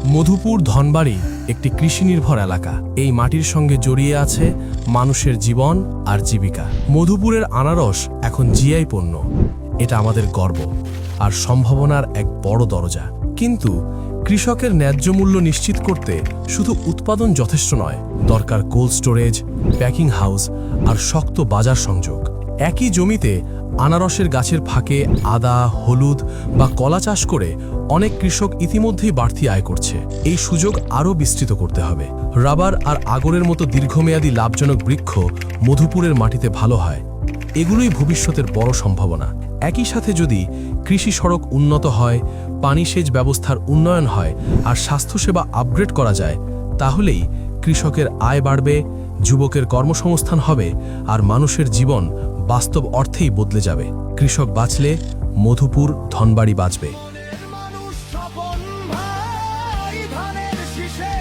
মধুপুর ধনবাড়ি একটি কৃষিনির্ভর এলাকা। এই মাটির সঙ্গে জড়িয়ে আছে মানুষের জীবন আর জীবিকা। মধুপুরের আনারস এখন জিআই পণ্য। এটা আমাদের গর্ব আর সম্ভাবনার এক বড় দরজা। কিন্তু কৃষকের ন্যায্য মূল্য নিশ্চিত করতে শুধু উৎপাদন যথেষ্ট নয়, দরকার কোল্ড স্টোরেজ, প্যাকিং হাউস আর শক্ত বাজার সংযোগ। একই জমিতে আনারসের গাছের ফাঁকে আদা, হলুদ বা কলা চাষ করে অনেক কৃষক ইতিমধ্যেই বাড়তি আয় করছে। এই সুযোগ আরও বিস্তৃত করতে হবে। রাবার আর আগরের মতো দীর্ঘমেয়াদী লাভজনক বৃক্ষ মধুপুরের মাটিতে ভালো হয়। এগুলোই ভবিষ্যতের বড় সম্ভাবনা। একই সাথে যদি কৃষি সড়ক উন্নত হয়, পানি সেচ ব্যবস্থার উন্নয়ন হয় আর স্বাস্থ্যসেবা আপগ্রেড করা যায়, তাহলেই কৃষকের আয় বাড়বে, যুবকের কর্মসংস্থান হবে আর মানুষের জীবন বাস্তব অর্থেই বদলে যাবে। কৃষক বাঁচলে মধুপুর ধনবাড়ি বাঁচবে। মানুষ স্বপন ভাই ধানের শীষে